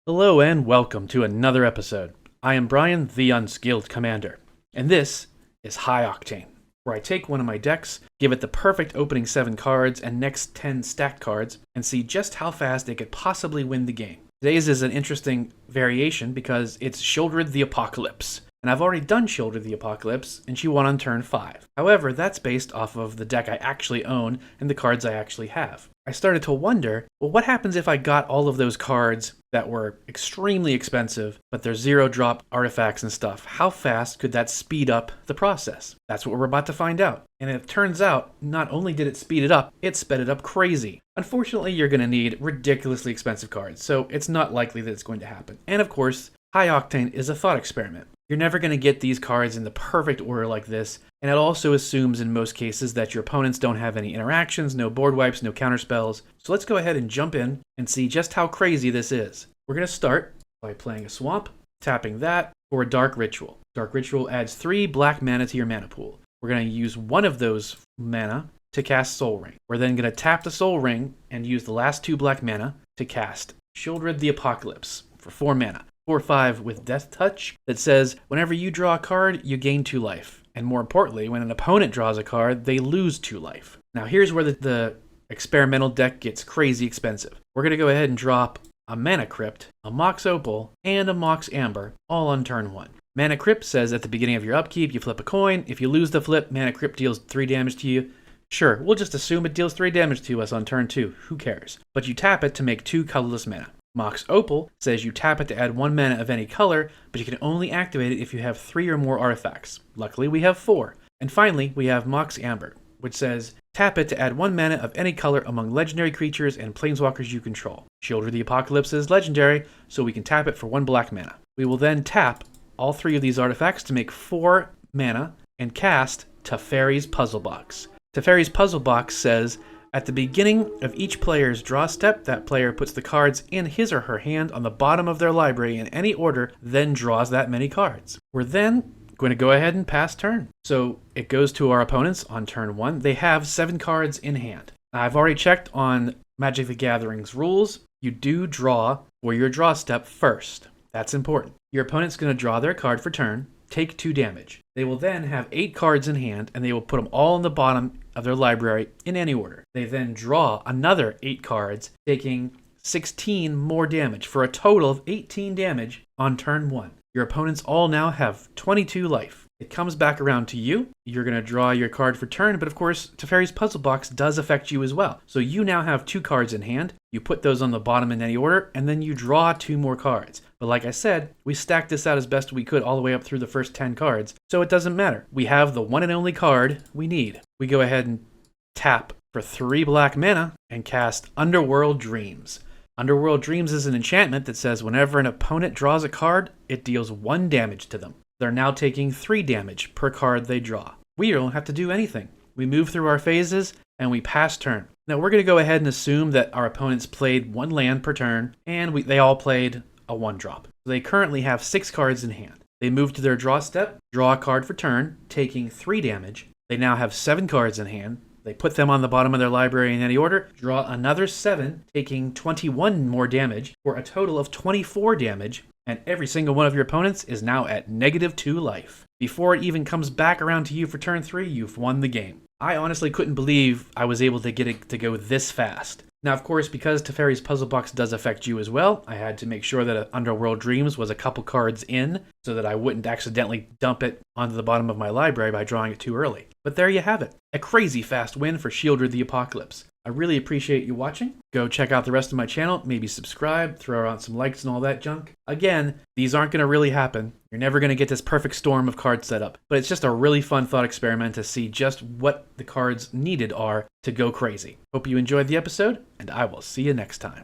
Hello and welcome to another episode. I am Brian, the Unskilled Commander, and this is High Octane, where I take one of my decks, give it the perfect opening 7 cards and next 10 stacked cards, and see just how fast it could possibly win the game. Today's is an interesting variation because it's Sheoldred the Apocalypse, and I've already done Sheoldred the Apocalypse, and she won on turn 5. However, that's based off of the deck I actually own and the cards I actually have. I started to wonder, well, what happens if I got all of those cards that were extremely expensive, but they're 0-drop artifacts and stuff? How fast could that speed up the process? That's what we're about to find out. And it turns out, not only did it speed it up, it sped it up crazy. Unfortunately, you're going to need ridiculously expensive cards, so it's not likely that it's going to happen. And of course, High Octane is a thought experiment. You're never going to get these cards in the perfect order like this, and it also assumes in most cases that your opponents don't have any interactions, no board wipes, no counterspells. So let's go ahead and jump in and see just how crazy this is. We're going to start by playing a swamp, tapping that for a Dark Ritual. Dark Ritual adds 3 black mana to your mana pool. We're going to use one of those mana to cast Soul Ring. We're then going to tap the Soul Ring and use the last 2 black mana to cast Sheoldred the Apocalypse for 4 mana. 4/5 with Death Touch that says whenever you draw a card, you gain 2 life. And more importantly, when an opponent draws a card, they lose 2 life. Now here's where the experimental deck gets crazy expensive. We're going to go ahead and drop a Mana Crypt, a Mox Opal, and a Mox Amber, all on turn 1. Mana Crypt says at the beginning of your upkeep, you flip a coin. If you lose the flip, Mana Crypt deals 3 damage to you. Sure, we'll just assume it deals 3 damage to us on turn 2. Who cares? But you tap it to make 2 colorless mana. Mox Opal says you tap it to add 1 mana of any color, but you can only activate it if you have 3 or more artifacts. Luckily, we have 4. And finally, we have Mox Amber, which says tap it to add 1 mana of any color among legendary creatures and planeswalkers you control. Sheoldred the Apocalypse is legendary, so we can tap it for 1 black mana. We will then tap all 3 of these artifacts to make 4 mana and cast Teferi's Puzzle Box. Teferi's Puzzle Box says at the beginning of each player's draw step, that player puts the cards in his or her hand on the bottom of their library in any order, then draws that many cards. We're then going to go ahead and pass turn. So it goes to our opponents on turn 1. They have 7 cards in hand. I've already checked on Magic the Gathering's rules. You do draw for your draw step first. That's important. Your opponent's going to draw their card for turn, take 2 damage. They will then have 8 cards in hand, and they will put them all in the bottom of their library in any order. They then draw another 8 cards, taking 16 more damage, for a total of 18 damage on turn 1. Your opponents all now have 22 life. It comes back around to you. You're going to draw your card for turn, but of course, Teferi's Puzzle Box does affect you as well. So you now have 2 cards in hand. You put those on the bottom in any order, and then you draw 2 more cards. But like I said, we stacked this out as best we could all the way up through the first 10 cards, so it doesn't matter. We have the one and only card we need. We go ahead and tap for 3 black mana and cast Underworld Dreams. Underworld Dreams is an enchantment that says whenever an opponent draws a card, it deals 1 damage to them. They're now taking 3 damage per card they draw. We don't have to do anything. We move through our phases and we pass turn. Now we're going to go ahead and assume that our opponents played 1 land per turn, and they all played a 1-drop. So they currently have 6 cards in hand. They move to their draw step, draw a card for turn, taking 3 damage. They now have 7 cards in hand. They put them on the bottom of their library in any order, draw another 7, taking 21 more damage, for a total of 24 damage, and every single one of your opponents is now at -2 life. Before it even comes back around to you for turn 3, you've won the game. I honestly couldn't believe I was able to get it to go this fast. Now, of course, because Teferi's Puzzle Box does affect you as well, I had to make sure that Underworld Dreams was a couple cards in so that I wouldn't accidentally dump it onto the bottom of my library by drawing it too early. But there you have it. A crazy fast win for Sheoldred the Apocalypse. I really appreciate you watching. Go check out the rest of my channel, maybe subscribe, throw out some likes and all that junk. Again, these aren't going to really happen. You're never going to get this perfect storm of cards set up, but it's just a really fun thought experiment to see just what the cards needed are to go crazy. Hope you enjoyed the episode, and I will see you next time.